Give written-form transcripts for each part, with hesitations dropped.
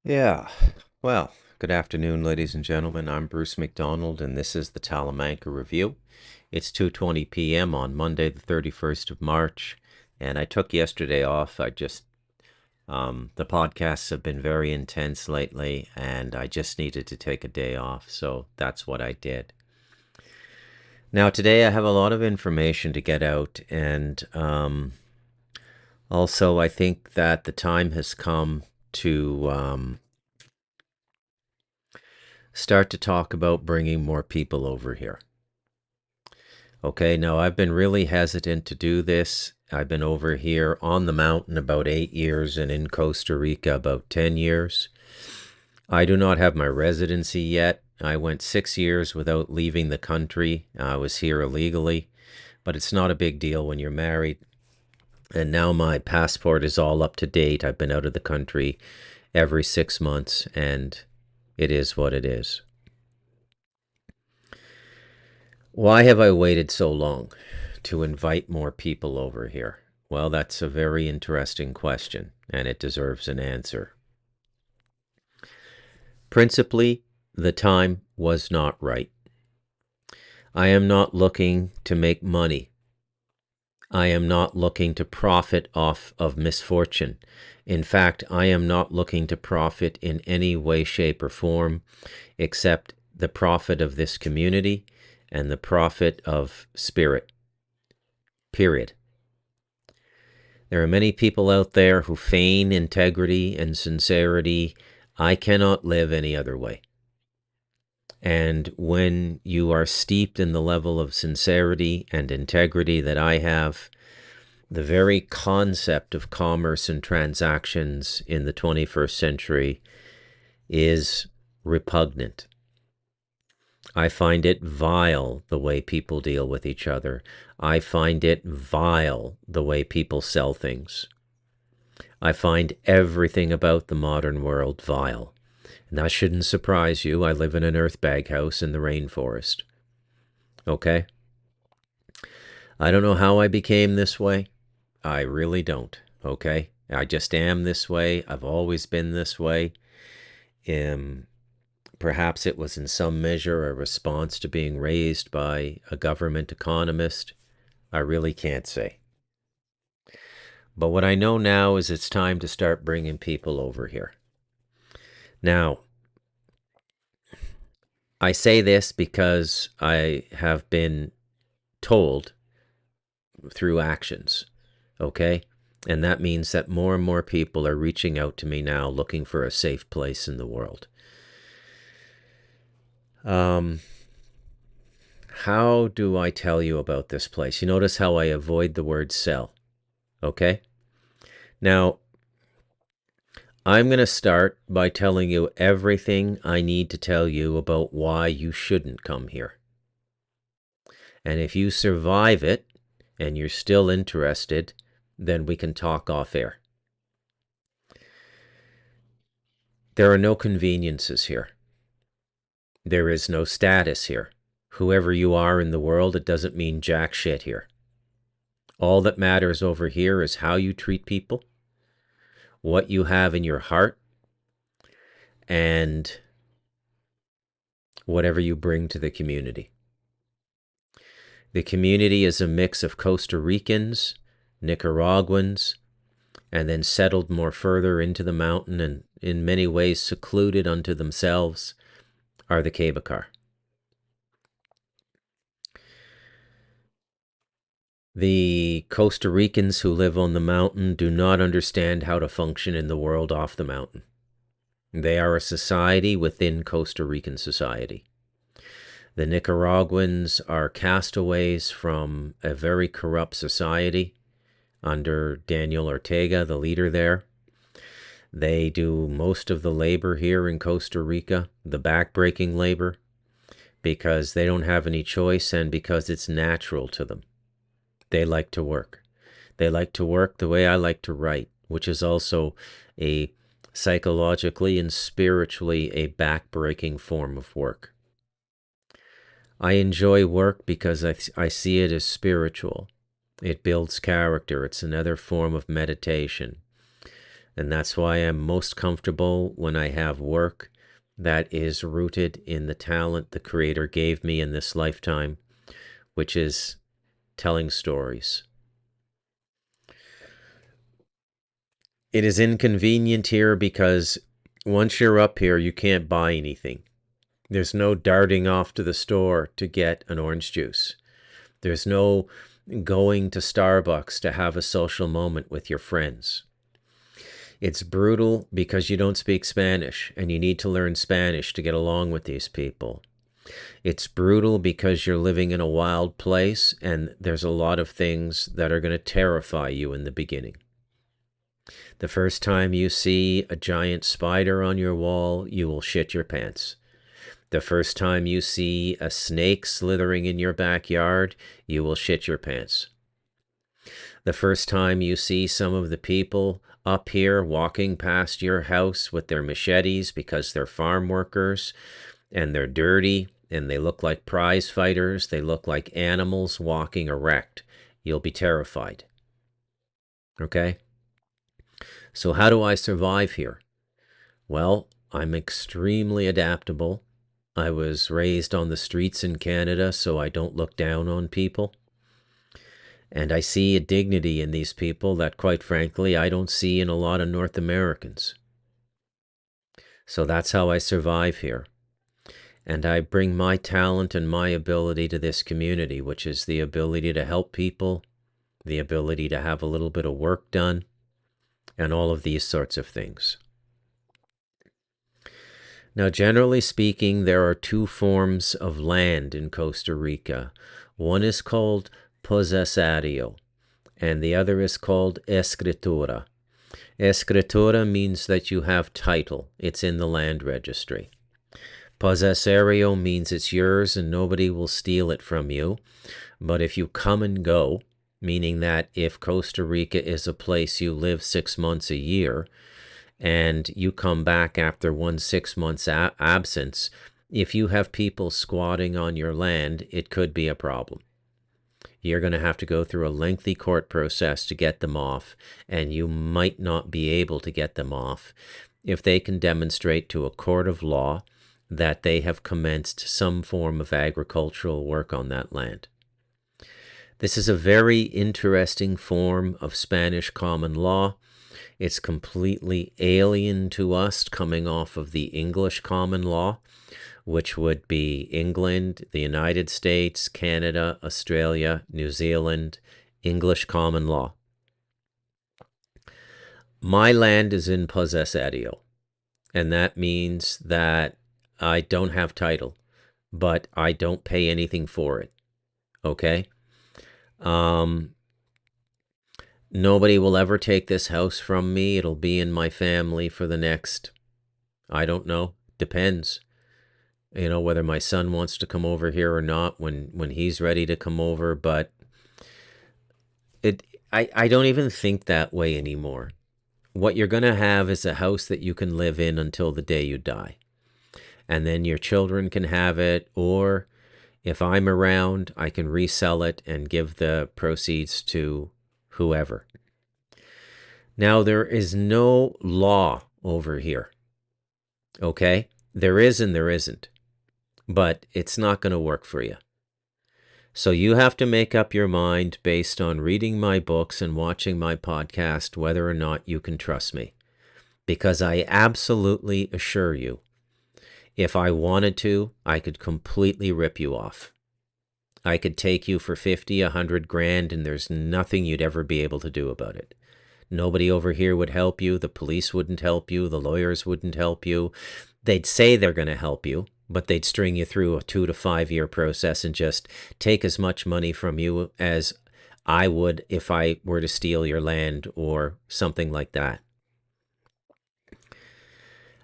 Yeah, well, good afternoon, ladies and gentlemen. I'm Bruce McDonald, and this is the Talamanca Review. It's 2:20 p.m. on Monday, the 31st of March, and I took yesterday off. The podcasts have been very intense lately, and I just needed to take a day off, so that's what I did. Now, today I have a lot of information to get out, and also I think that the time has come to start to talk about bringing more people over here. Okay, now I've been really hesitant to do this. I've been over here on the mountain about 8 years and in Costa Rica about 10 years. I do not have my residency yet. I went 6 years without leaving the country. I was here illegally, but it's not a big deal when you're married. And now my passport is all up to date. I've been out of the country every 6 months, and it is what it is. Why have I waited so long to invite more people over here? Well, that's a very interesting question, and it deserves an answer. Principally, the time was not right. I am not looking to make money. I am not looking to profit off of misfortune. In fact, I am not looking to profit in any way, shape, or form except the profit of this community and the profit of spirit. Period. There are many people out there who feign integrity and sincerity. I cannot live any other way. And when you are steeped in the level of sincerity and integrity that I have, the very concept of commerce and transactions in the 21st century is repugnant. I find it vile the way people deal with each other. I find it vile the way people sell things. I find everything about the modern world vile. And that shouldn't surprise you. I live in an earthbag house in the rainforest. Okay? I don't know how I became this way. I really don't. Okay? I just am this way. I've always been this way. Perhaps it was in some measure a response to being raised by a government economist. I really can't say. But what I know now is it's time to start bringing people over here. Now, I say this because I have been told through actions, okay? And that means that more and more people are reaching out to me now looking for a safe place in the world. How do I tell you about this place? You notice how I avoid the word sell, okay? Now, I'm going to start by telling you everything I need to tell you about why you shouldn't come here. And if you survive it and you're still interested, then we can talk off air. There are no conveniences here. There is no status here. Whoever you are in the world, it doesn't mean jack shit here. All that matters over here is how you treat people, what you have in your heart, and whatever you bring to the community. The community is a mix of Costa Ricans, Nicaraguans, and then settled more further into the mountain and in many ways secluded unto themselves are the Quebecar. The Costa Ricans who live on the mountain do not understand how to function in the world off the mountain. They are a society within Costa Rican society. The Nicaraguans are castaways from a very corrupt society under Daniel Ortega, the leader there. They do most of the labor here in Costa Rica, the backbreaking labor, because they don't have any choice and because it's natural to them. They like to work. They like to work the way I like to write, which is also a psychologically and spiritually a backbreaking form of work. I enjoy work because I see it as spiritual. It builds character. It's another form of meditation. And that's why I'm most comfortable when I have work that is rooted in the talent the Creator gave me in this lifetime, which is telling stories. It is inconvenient here because once you're up here, you can't buy anything. There's no darting off to the store to get an orange juice. There's no going to Starbucks to have a social moment with your friends. It's brutal because you don't speak Spanish and you need to learn Spanish to get along with these people. It's brutal because you're living in a wild place and there's a lot of things that are going to terrify you in the beginning. The first time you see a giant spider on your wall, you will shit your pants. The first time you see a snake slithering in your backyard, you will shit your pants. The first time you see some of the people up here walking past your house with their machetes because they're farm workers and they're dirty and they look like prize fighters, they look like animals walking erect, you'll be terrified. Okay? So how do I survive here? Well, I'm extremely adaptable. I was raised on the streets in Canada, so I don't look down on people. And I see a dignity in these people that, quite frankly, I don't see in a lot of North Americans. So that's how I survive here. And I bring my talent and my ability to this community, which is the ability to help people, the ability to have a little bit of work done, and all of these sorts of things. Now, generally speaking, there are two forms of land in Costa Rica. One is called posesario, and the other is called escritura. Escritura means that you have title. It's in the land registry. Posesario means it's yours and nobody will steal it from you. But if you come and go, meaning that if Costa Rica is a place you live 6 months a year, and you come back after 6 months absence, if you have people squatting on your land, it could be a problem. You're going to have to go through a lengthy court process to get them off, and you might not be able to get them off if they can demonstrate to a court of law that they have commenced some form of agricultural work on that land. This is a very interesting form of Spanish common law. It's completely alien to us, coming off of the English common law, which would be England, the United States, Canada, Australia, New Zealand, English common law. My land is in posesario, and that means that I don't have title, but I don't pay anything for it, okay? Nobody will ever take this house from me. It'll be in my family for the next, I don't know, depends. You know, whether my son wants to come over here or not when he's ready to come over, but I don't even think that way anymore. What you're going to have is a house that you can live in until the day you die. And then your children can have it, or if I'm around, I can resell it and give the proceeds to whoever. Now, there is no law over here, okay? There is and there isn't, but it's not going to work for you. So you have to make up your mind based on reading my books and watching my podcast whether or not you can trust me. Because I absolutely assure you, if I wanted to, I could completely rip you off. I could take you for 50, 100 grand, and there's nothing you'd ever be able to do about it. Nobody over here would help you. The police wouldn't help you. The lawyers wouldn't help you. They'd say they're going to help you, but they'd string you through a 2 to 5 year process and just take as much money from you as I would if I were to steal your land or something like that.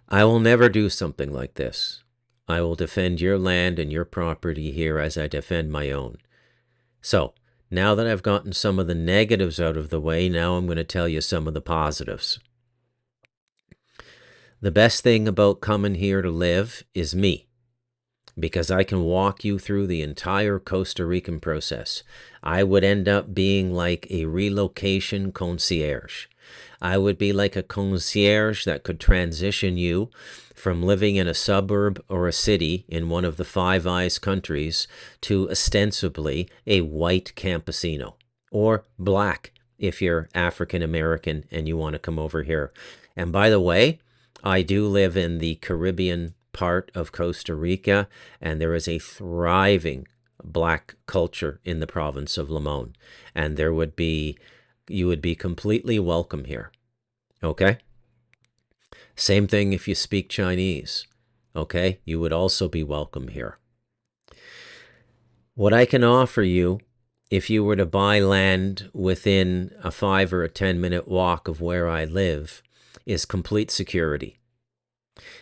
I will never do something like this. I will defend your land and your property here as I defend my own. So, now that I've gotten some of the negatives out of the way, now I'm going to tell you some of the positives. The best thing about coming here to live is me. because I can walk you through the entire Costa Rican process. I would end up being like a relocation concierge. I would be like a concierge that could transition you from living in a suburb or a city in one of the Five Eyes countries to ostensibly a white campesino, or black if you're African American and you want to come over here. And by the way, I do live in the Caribbean part of Costa Rica, and there is a thriving black culture in the province of Limon, and you would be completely welcome here. Okay? Same thing if you speak Chinese. Okay? You would also be welcome here. What I can offer you, if you were to buy land within a 5 or a 10-minute walk of where I live, is complete security.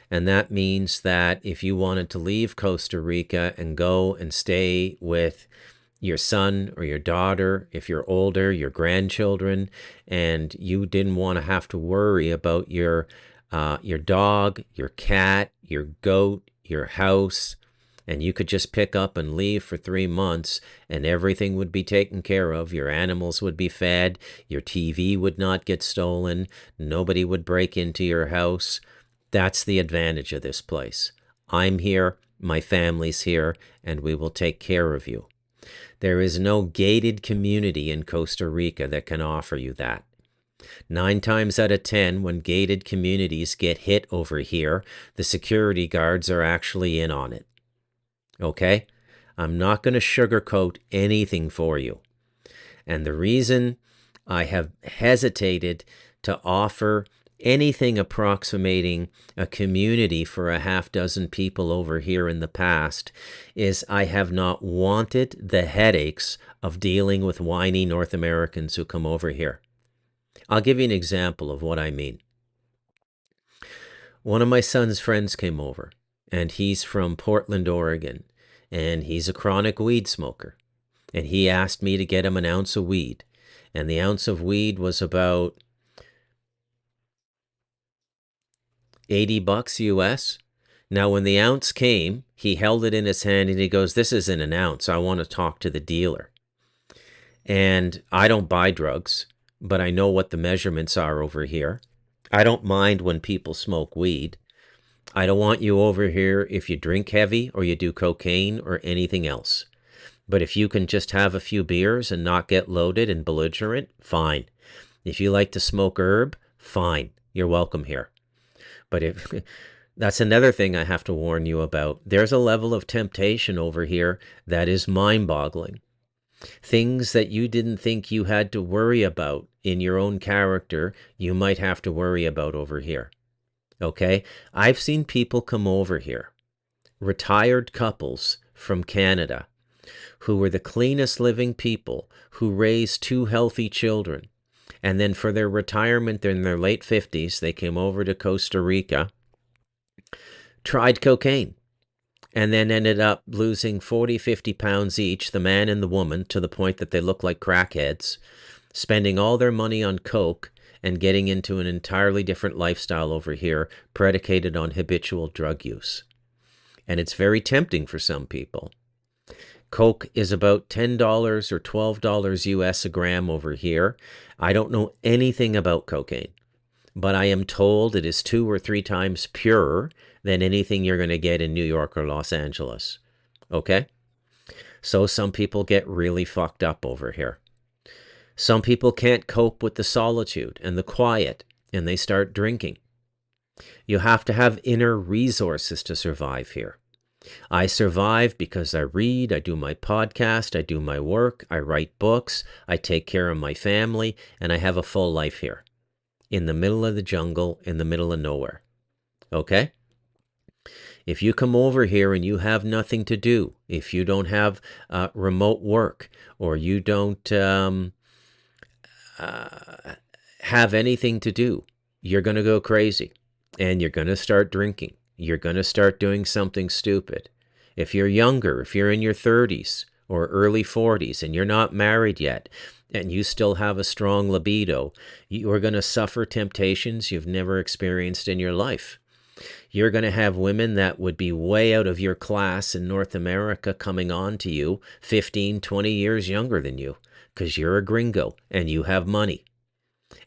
And that means that if you wanted to leave Costa Rica and go and stay with your son or your daughter, if you're older, your grandchildren, and you didn't want to have to worry about your dog, your cat, your goat, your house, and you could just pick up and leave for 3 months and everything would be taken care of. Your animals would be fed, your TV would not get stolen, nobody would break into your house. That's the advantage of this place. I'm here, my family's here, and we will take care of you. There is no gated community in Costa Rica that can offer you that. 9 times out of 10, when gated communities get hit over here, the security guards are actually in on it. Okay? I'm not going to sugarcoat anything for you. And the reason I have hesitated to offer anything approximating a community for a half dozen people over here in the past is I have not wanted the headaches of dealing with whiny North Americans who come over here. I'll give you an example of what I mean. One of my son's friends came over, and he's from Portland, Oregon, and he's a chronic weed smoker. And he asked me to get him an ounce of weed, and the ounce of weed was about $80 US. Now, when the ounce came, he held it in his hand and he goes, "This isn't an ounce. I want to talk to the dealer." And I don't buy drugs, but I know what the measurements are over here. I don't mind when people smoke weed. I don't want you over here if you drink heavy or you do cocaine or anything else. But if you can just have a few beers and not get loaded and belligerent, fine. If you like to smoke herb, fine. You're welcome here. But if that's another thing I have to warn you about. There's a level of temptation over here that is mind-boggling. Things that you didn't think you had to worry about in your own character, you might have to worry about over here. Okay? I've seen people come over here, retired couples from Canada, who were the cleanest living people, who raised 2 healthy children. And then for their retirement in their late 50s, they came over to Costa Rica, tried cocaine, and then ended up losing 40, 50 pounds each, the man and the woman, to the point that they look like crackheads, spending all their money on coke and getting into an entirely different lifestyle over here, predicated on habitual drug use. And it's very tempting for some people. Coke is about $10 or $12 US a gram over here. I don't know anything about cocaine, but I am told it is 2 or 3 times purer than anything you're going to get in New York or Los Angeles. Okay? So some people get really fucked up over here. Some people can't cope with the solitude and the quiet, and they start drinking. You have to have inner resources to survive here. I survive because I read, I do my podcast, I do my work, I write books, I take care of my family, and I have a full life here. In the middle of the jungle, in the middle of nowhere. Okay? If you come over here and you have nothing to do, if you don't have remote work, or you don't have anything to do, you're going to go crazy, and you're going to start drinking. You're going to start doing something stupid. If you're younger, if you're in your 30s or early 40s and you're not married yet and you still have a strong libido, you are going to suffer temptations you've never experienced in your life. You're going to have women that would be way out of your class in North America coming on to you 15, 20 years younger than you because you're a gringo and you have money.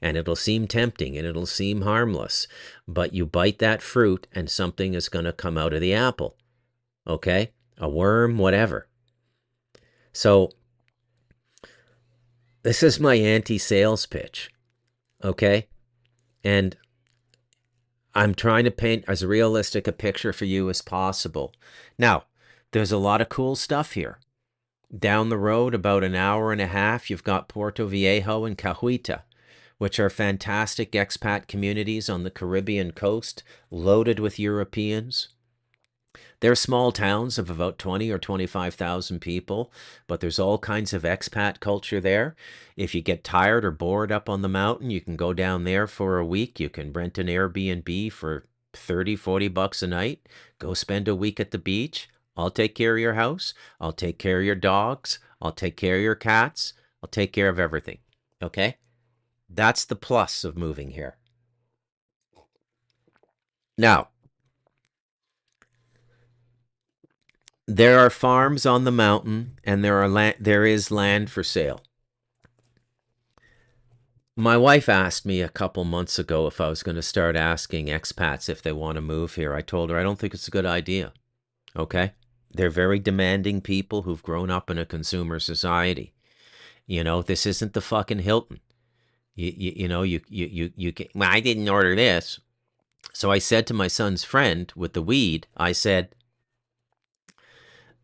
And it'll seem tempting and it'll seem harmless, but you bite that fruit and something is going to come out of the apple. Okay? A worm, whatever. So this is my anti-sales pitch. Okay? And I'm trying to paint as realistic a picture for you as possible. Now, there's a lot of cool stuff here. Down the road, about an hour and a half, you've got Puerto Viejo and Cahuita, which are fantastic expat communities on the Caribbean coast, loaded with Europeans. They're small towns of about 20 or 25,000 people, but there's all kinds of expat culture there. If you get tired or bored up on the mountain, you can go down there for a week. You can rent an Airbnb for 30, 40 bucks a night. Go spend a week at the beach. I'll take care of your house. I'll take care of your dogs. I'll take care of your cats. I'll take care of everything. Okay? That's the plus of moving here. Now, there are farms on the mountain and there is land for sale. My wife asked me a couple months ago if I was going to start asking expats if they want to move here. I told her I don't think it's a good idea. Okay? They're very demanding people who've grown up in a consumer society. You know, this isn't the fucking Hilton. Well, I didn't order this. So I said to my son's friend with the weed, I said,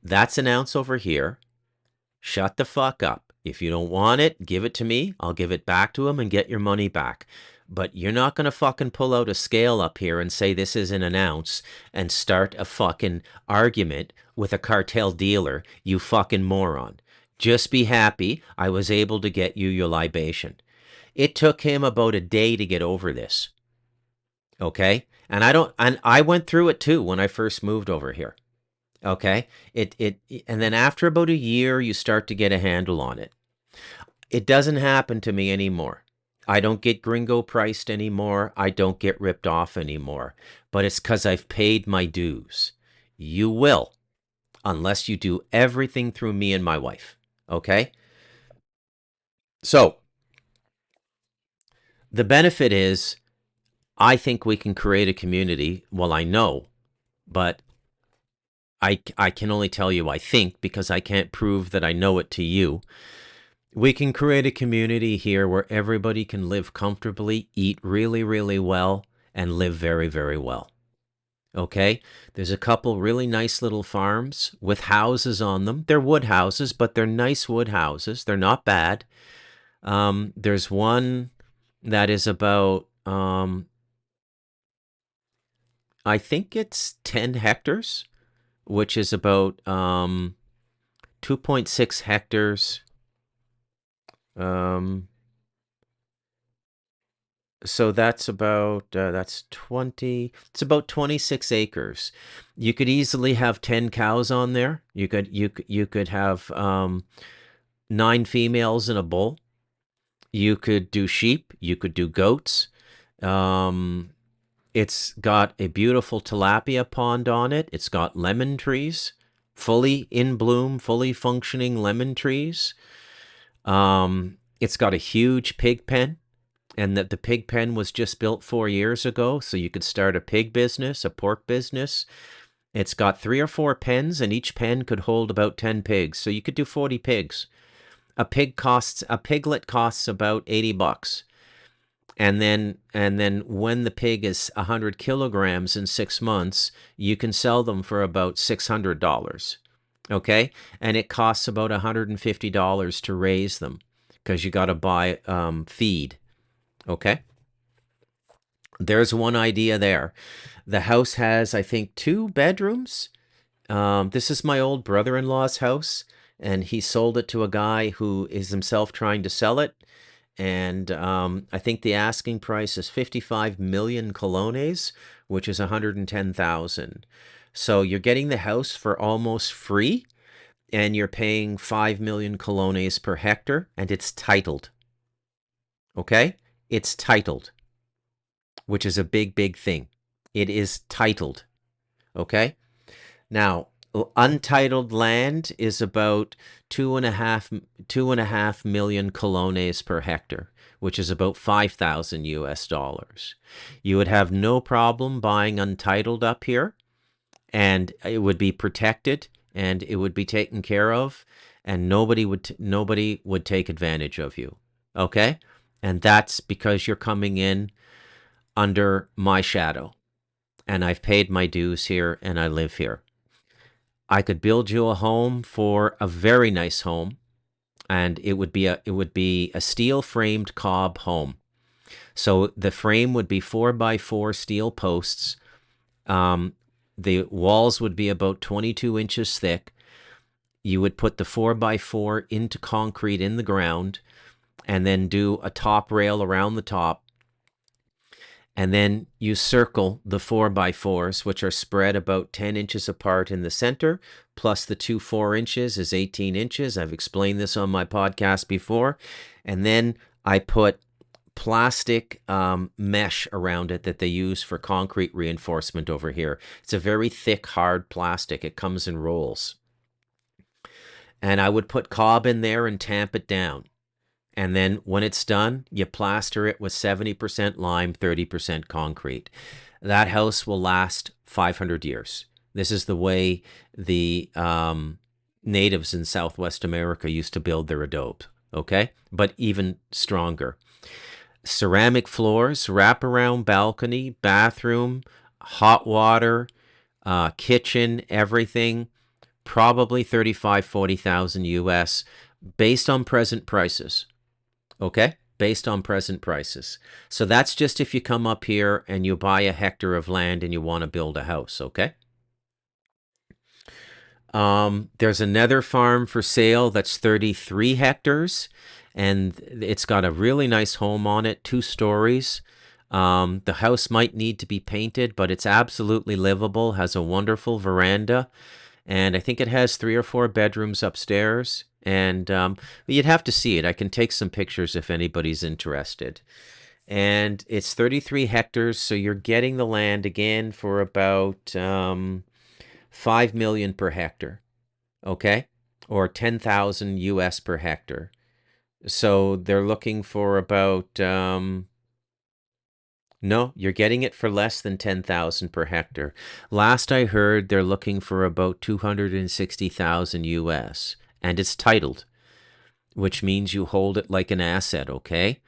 that's an ounce over here. Shut the fuck up. If you don't want it, give it to me. I'll give it back to him and get your money back. But you're not going to fucking pull out a scale up here and say this isn't an ounce and start a fucking argument with a cartel dealer, you fucking moron. Just be happy I was able to get you your libation. It took him about a day to get over this. Okay? And I went through it too when I first moved over here. Okay? And then after about a year, you start to get a handle on it. It doesn't happen to me anymore. I don't get gringo priced anymore. I don't get ripped off anymore. But it's because I've paid my dues. You will, unless you do everything through me and my wife. Okay? So, the benefit is, I think we can create a community. Well, I know, but I can only tell you I think because I can't prove that I know it to you. We can create a community here where everybody can live comfortably, eat really, really well, and live very, very well. Okay? There's a couple really nice little farms with houses on them. They're wood houses, but they're nice wood houses. They're not bad. There's one that is about, I think it's 10 hectares, which is about 2.6 hectares. So that's about, that's 20, it's about 26 acres. You could easily have 10 cows on there. You could have 9 females in a bull. You could do sheep. You could do goats. It's got a beautiful tilapia pond on it. It's got lemon trees, fully in bloom, fully functioning lemon trees. It's got a huge pig pen, and that the pig pen was just built 4 years ago, so you could start a pig business, a pork business. It's got 3 or 4 pens, and each pen could hold about 10 pigs, so you could do 40 pigs. A piglet costs about 80 bucks. And then when the pig is 100 kilograms in 6 months, you can sell them for about $600. Okay? And it costs about $150 to raise them because you got to buy feed. Okay? There's one idea there. The house has, I think, 2 bedrooms. This is my old brother-in-law's house, and he sold it to a guy who is himself trying to sell it. And I think the asking price is 55 million colones, which is 110,000. So you're getting the house for almost free, and you're paying 5 million colones per hectare, and it's titled. Okay? It's titled, which is a big, big thing. It is titled, okay? Now, untitled land is about 2.5 million colones per hectare, which is about 5,000 US dollars. You would have no problem buying untitled up here, and it would be protected and it would be taken care of, and nobody would take advantage of you. Okay? And that's because you're coming in under my shadow, and I've paid my dues here and I live here. I could build you a home for a very nice home, and it would be a steel framed cob home. So the frame would be 4x4 steel posts. The walls would be about 22 inches thick. You would put the 4x4 into concrete in the ground, and then do a top rail around the top. And then you circle the 4x4s, which are spread about 10 inches apart in the center, plus the 2 4 inches is 18 inches. I've explained this on my podcast before. And then I put plastic mesh around it that they use for concrete reinforcement over here. It's a very thick, hard plastic. It comes in rolls. And I would put cob in there and tamp it down. And then when it's done, you plaster it with 70% lime, 30% concrete. That house will last 500 years. This is the way the natives in Southwest America used to build their adobe, okay? But even stronger. Ceramic floors, wraparound balcony, bathroom, hot water, kitchen, everything, probably 35, 40,000 US based on present prices. Okay, based on present prices. So that's just if you come up here and you buy a hectare of land and you want to build a house, okay? There's another farm for sale that's 33 hectares, and it's got a really nice home on it, 2 stories. The house might need to be painted, but it's absolutely livable, has a wonderful veranda, and I think it has 3 or 4 bedrooms upstairs. And you'd have to see it. I can take some pictures if anybody's interested. And it's 33 hectares, so you're getting the land again for about 5 million per hectare, okay? Or 10,000 US per hectare. So they're looking for about no, you're getting it for less than 10,000 per hectare. Last I heard, they're looking for about 260,000 US. And it's titled, which means you hold it like an asset, okay?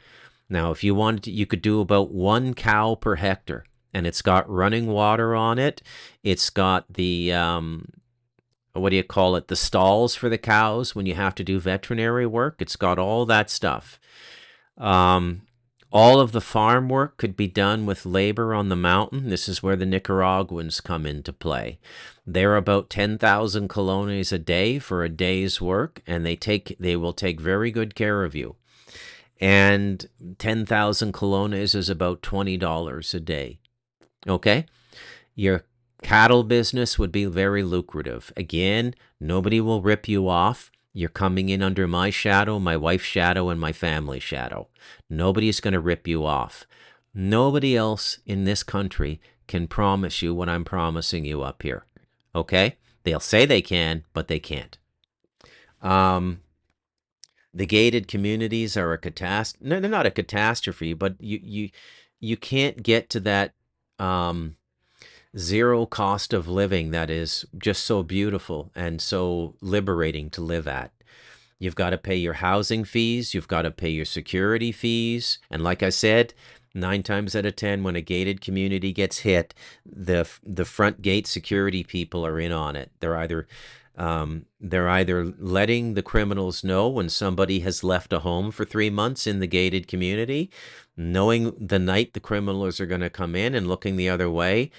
Now, if you wanted to, you could do about 1 cow per hectare, and it's got running water on it. It's got the, what do you call it, the stalls for the cows when you have to do veterinary work. It's got all that stuff. All of the farm work could be done with labor on the mountain. This is where the Nicaraguans come into play. They're about 10,000 colones a day for a day's work, and they will take very good care of you. And 10,000 colones is about $20 a day. Okay? Your cattle business would be very lucrative. Again, nobody will rip you off. You're coming in under my shadow, my wife's shadow, and my family's shadow. Nobody's going to rip you off. Nobody else in this country can promise you what I'm promising you up here. Okay? They'll say they can, but they can't. The gated communities are a catastrophe. No, they're not a catastrophe, but you can't get to that zero cost of living that is just so beautiful and so liberating to live at. You've got to pay your housing fees. You've got to pay your security fees. And like I said, 9 times out of 10, when a gated community gets hit, the front gate security people are in on it. They're either letting the criminals know when somebody has left a home for 3 months in the gated community, knowing the night the criminals are going to come in and looking the other way,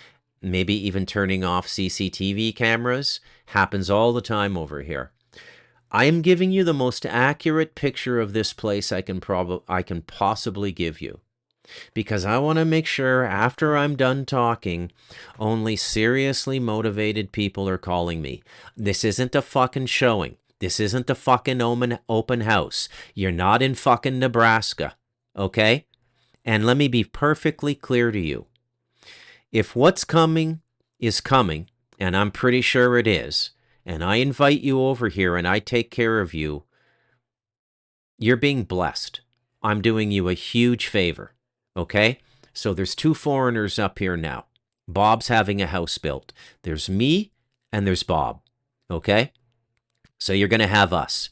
maybe even turning off CCTV cameras. Happens all the time over here. I am giving you the most accurate picture of this place I can possibly give you, because I want to make sure after I'm done talking, only seriously motivated people are calling me. This isn't a fucking showing. This isn't the fucking open house. You're not in fucking Nebraska, okay? And let me be perfectly clear to you. If what's coming is coming, and I'm pretty sure it is, and I invite you over here and I take care of you, you're being blessed. I'm doing you a huge favor, okay? So there's 2 foreigners up here now. Bob's having a house built. There's me and there's Bob, okay? So you're going to have us.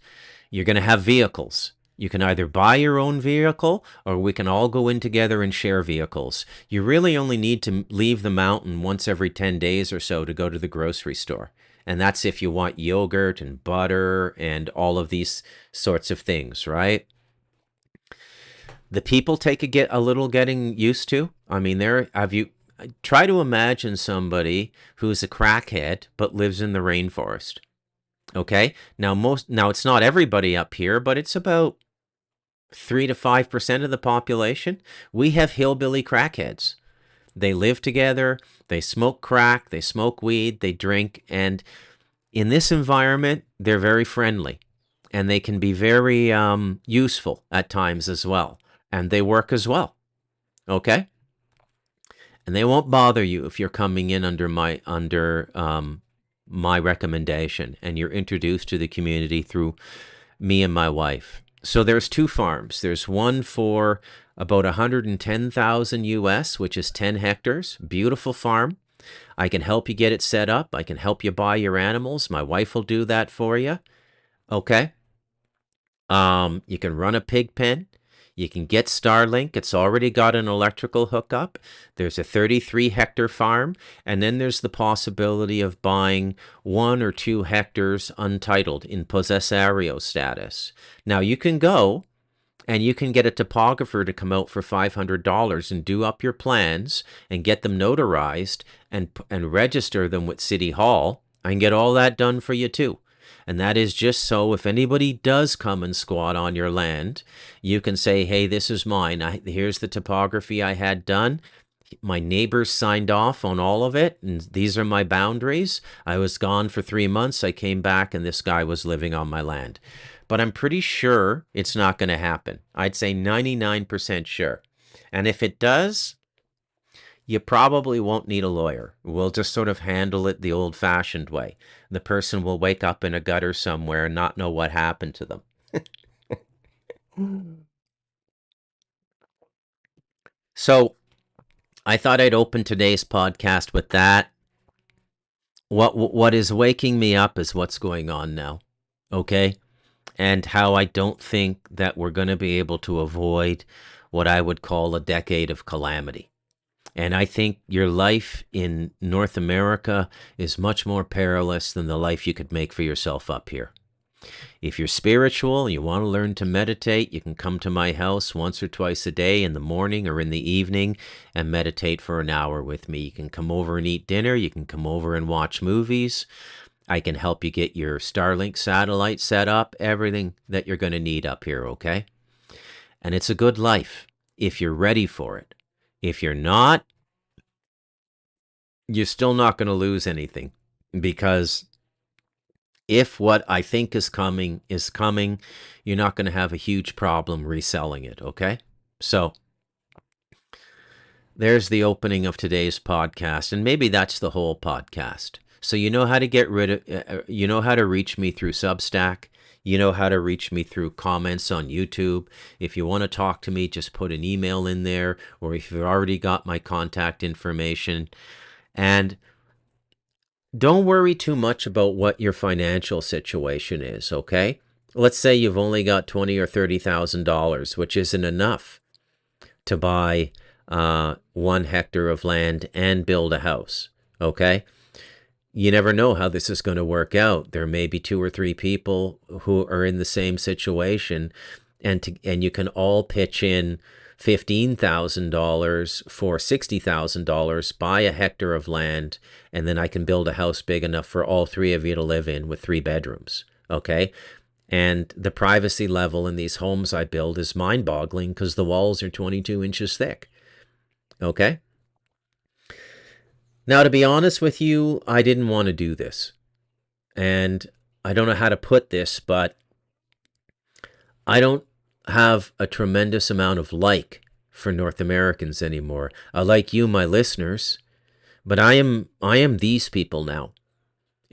You're going to have vehicles. You can either buy your own vehicle or we can all go in together and share vehicles. You really only need to leave the mountain once every 10 days or so to go to the grocery store. And that's if you want yogurt and butter and all of these sorts of things, right? The people take a little getting used to. I mean, try to imagine somebody who's a crackhead but lives in the rainforest. Okay? Now it's not everybody up here, but it's about 3 to 5% of the population. We have hillbilly crackheads. They live together, they smoke crack, they smoke weed, they drink, and in this environment, they're very friendly, and they can be very useful at times as well, and they work as well, okay? And they won't bother you if you're coming in under my recommendation, and you're introduced to the community through me and my wife. So there's 2 farms. There's one for about 110,000 US, which is 10 hectares. Beautiful farm. I can help you get it set up. I can help you buy your animals. My wife will do that for you. Okay? You can run a pig pen. You can get Starlink. It's already got an electrical hookup. There's a 33-hectare farm, and then there's the possibility of buying 1 or 2 hectares untitled in possessario status. Now, you can go and you can get a topographer to come out for $500 and do up your plans and get them notarized and register them with City Hall. I can get all that done for you too. And that is just so if anybody does come and squat on your land, you can say, hey, this is mine. Here's the topography I had done. My neighbors signed off on all of it, and these are my boundaries. I was gone for 3 months. I came back, and this guy was living on my land. But I'm pretty sure it's not going to happen. I'd say 99% sure. And if it does, you probably won't need a lawyer. We'll just sort of handle it the old-fashioned way. The person will wake up in a gutter somewhere and not know what happened to them. So I thought I'd open today's podcast with that. What is waking me up is what's going on now, okay? And how I don't think that we're going to be able to avoid what I would call a decade of calamity. And I think your life in North America is much more perilous than the life you could make for yourself up here. If you're spiritual, you want to learn to meditate, you can come to my house once or twice a day in the morning or in the evening and meditate for an hour with me. You can come over and eat dinner. You can come over and watch movies. I can help you get your Starlink satellite set up, everything that you're going to need up here, okay? And it's a good life if you're ready for it. If you're not, you're still not going to lose anything, because if what I think is coming, you're not going to have a huge problem reselling it, okay? So there's the opening of today's podcast, and maybe that's the whole podcast. So you know how to get rid of, you know how to reach me through Substack. You know how to reach me through comments on YouTube. If you want to talk to me, just put an email in there, or if you've already got my contact information. And don't worry too much about what your financial situation is, okay? Let's say you've only got $20,000 or $30,000, which isn't enough to buy 1 hectare of land and build a house, okay? You never know how this is going to work out. There may be 2 or 3 people who are in the same situation, and you can all pitch in $15,000 for $60,000, buy a hectare of land, and then I can build a house big enough for all 3 of you to live in with 3 bedrooms, okay? And the privacy level in these homes I build is mind-boggling because the walls are 22 inches thick, okay? Now, to be honest with you, I didn't want to do this. And I don't know how to put this, but I don't have a tremendous amount of like for North Americans anymore. I like you, my listeners, But I am these people now.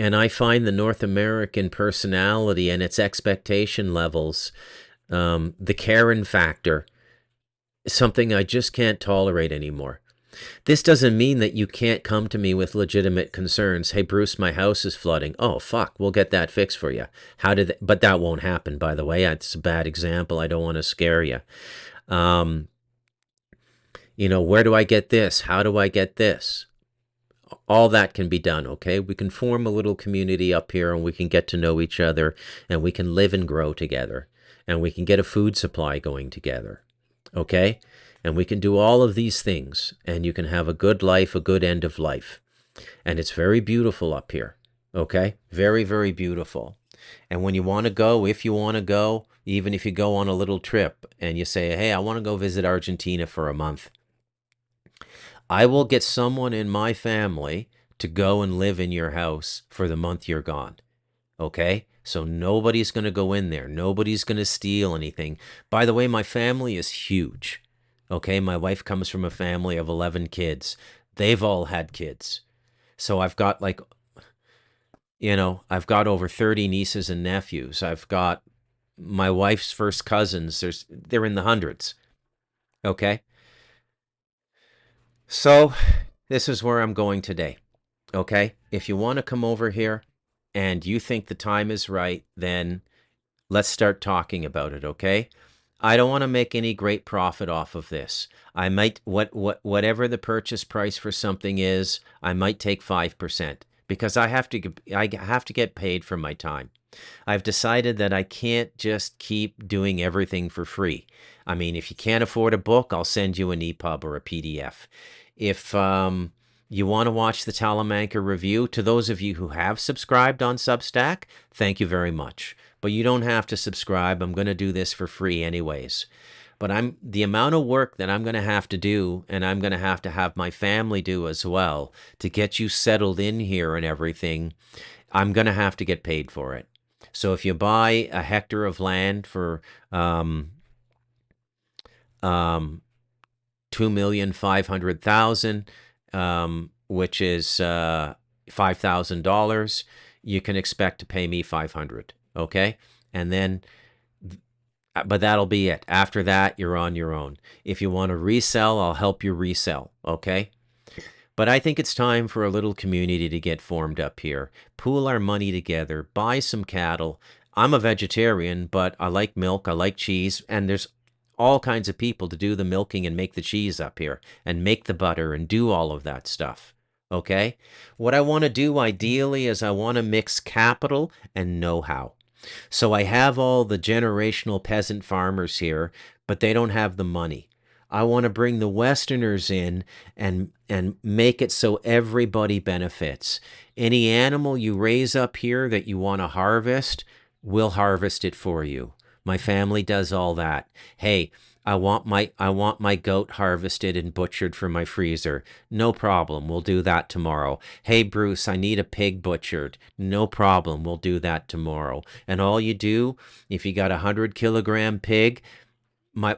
And I find the North American personality and its expectation levels, the Karen factor, something I just can't tolerate anymore. This doesn't mean that you can't come to me with legitimate concerns. Hey, Bruce, my house is flooding. Oh, fuck, we'll get that fixed for you. But that won't happen, by the way. It's a bad example. I don't want to scare you. Where do I get this? How do I get this? All that can be done, okay? We can form a little community up here and we can get to know each other and we can live and grow together and we can get a food supply going together, okay? And we can do all of these things and you can have a good life, a good end of life. And it's very beautiful up here, okay? Very, very beautiful. And when you want to go, if you want to go, even if you go on a little trip and you say, hey, I want to go visit Argentina for a month, I will get someone in my family to go and live in your house for the month you're gone, okay? So nobody's going to go in there. Nobody's going to steal anything. By the way, my family is huge, okay? My wife comes from a family of 11 kids. They've all had kids. So I've got I've got over 30 nieces and nephews. I've got my wife's first cousins. They're in the hundreds, okay? So this is where I'm going today, okay? If you want to come over here and you think the time is right, then let's start talking about it, okay? I don't want to make any great profit off of this. I might, whatever the purchase price for something is, I might take 5% because I have to get paid for my time. I've decided that I can't just keep doing everything for free. I mean, if you can't afford a book, I'll send you an EPUB or a PDF. If you want to watch the Talamanca review, to those of you who have subscribed on Substack, thank you very much. But you don't have to subscribe. I'm going to do this for free anyways. But the amount of work that I'm going to have to do, and I'm going to have my family do as well, to get you settled in here and everything, I'm going to have to get paid for it. So if you buy a hectare of land for $2,500,000, which is $5,000, you can expect to pay me $500, okay? And then, but that'll be it. After that, you're on your own. If you want to resell, I'll help you resell, okay? But I think it's time for a little community to get formed up here. Pool our money together, buy some cattle. I'm a vegetarian, but I like milk, I like cheese, and there's all kinds of people to do the milking and make the cheese up here and make the butter and do all of that stuff, okay? What I want to do ideally is I want to mix capital and know-how. So I have all the generational peasant farmers here, but they don't have the money. I want to bring the Westerners in and make it so everybody benefits. Any animal you raise up here that you want to harvest, we'll harvest it for you. My family does all that. Hey, I want my goat harvested and butchered for my freezer. No problem. We'll do that tomorrow. Hey, Bruce, I need a pig butchered. No problem. We'll do that tomorrow. And all you do, if you got a 100-kilogram pig,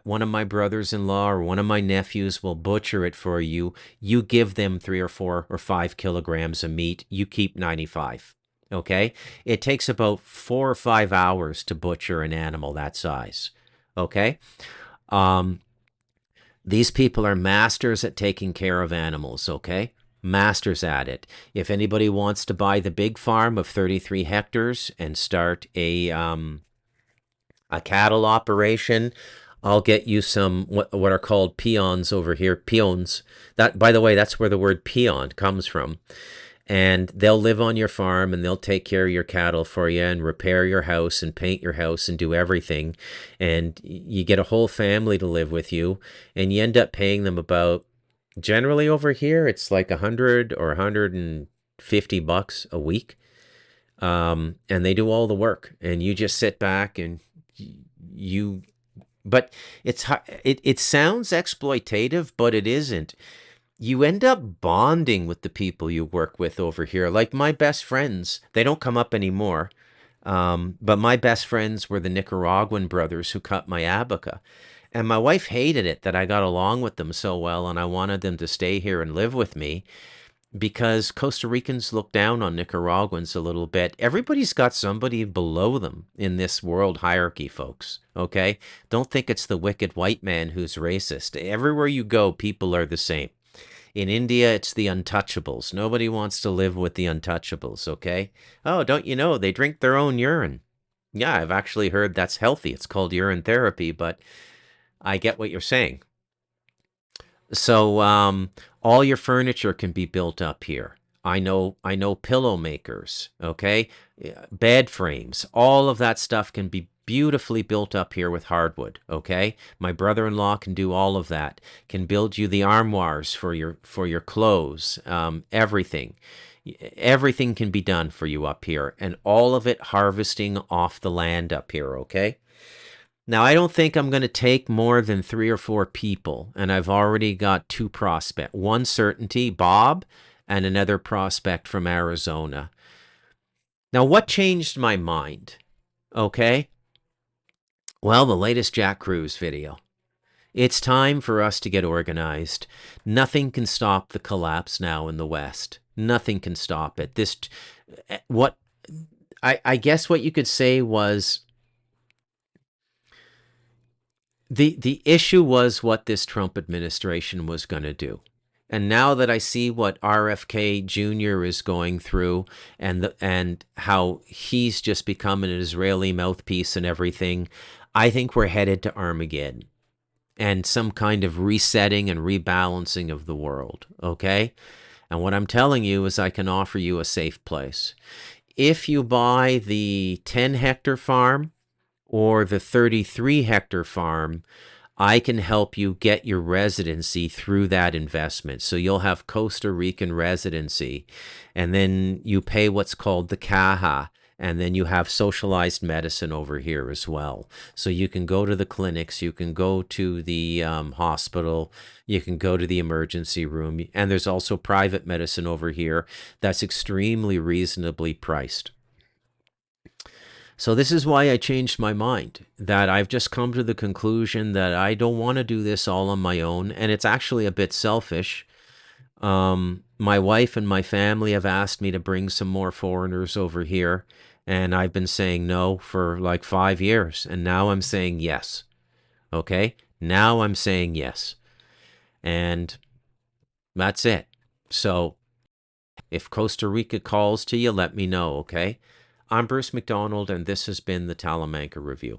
one of my brothers-in-law or one of my nephews will butcher it for you. You give them 3 or 4 or 5 kilograms of meat. You keep 95. Okay? It takes about 4 or 5 hours to butcher an animal that size. Okay? These people are masters at taking care of animals, okay? Masters at it. If anybody wants to buy the big farm of 33 hectares and start a cattle operation, I'll get you some what are called peons over here. Peons. That, by the way, that's where the word peon comes from. And they'll live on your farm and they'll take care of your cattle for you and repair your house and paint your house and do everything. And you get a whole family to live with you and you end up paying them about, generally over here, it's like $100 or $150 a week. And they do all the work and you just sit back and but it sounds exploitative, but it isn't. You end up bonding with the people you work with over here. Like my best friends, they don't come up anymore, but my best friends were the Nicaraguan brothers who cut my abaca. And my wife hated it that I got along with them so well and I wanted them to stay here and live with me. because Costa Ricans look down on Nicaraguans a little bit. Everybody's got somebody below them in this world hierarchy, folks. Okay? Don't think it's the wicked white man who's racist. Everywhere you go, people are the same. In India, it's the untouchables. Nobody wants to live with the untouchables, okay? Oh, don't you know, they drink their own urine. Yeah, I've actually heard that's healthy. It's called urine therapy, but I get what you're saying. So all your furniture can be built up here. I know pillow makers, okay? Bed frames, all of that stuff can be beautifully built up here with hardwood, okay? My brother-in-law can do all of that. Can build you the armoires for your clothes, everything. Everything can be done for you up here, and all of it harvesting off the land up here, okay? Now, I don't think I'm going to take more than 3 or 4 people, and I've already got 2 prospects. One certainty, Bob, and another prospect from Arizona. Now, what changed my mind? Okay? Well, the latest Jack Cruz video. It's time for us to get organized. Nothing can stop the collapse now in the West. Nothing can stop it. I guess what you could say was the issue was what this Trump administration was going to do. And now that I see what RFK Jr. is going through and how he's just become an Israeli mouthpiece and everything, I think we're headed to Armageddon and some kind of resetting and rebalancing of the world, okay? And what I'm telling you is I can offer you a safe place. If you buy the 10-hectare farm or the 33-hectare farm, I can help you get your residency through that investment. So you'll have Costa Rican residency, and then you pay what's called the caja, and then you have socialized medicine over here as well. So you can go to the clinics, you can go to the hospital, you can go to the emergency room, and there's also private medicine over here that's extremely reasonably priced. So this is why I changed my mind, that I've just come to the conclusion that I don't want to do this all on my own, and it's actually a bit selfish. My wife and my family have asked me to bring some more foreigners over here, and I've been saying no for like 5 years, and now I'm saying yes. Okay? Now I'm saying yes. And that's it. So if Costa Rica calls to you, let me know, okay? I'm Bruce McDonald, and this has been the Talamanca Review.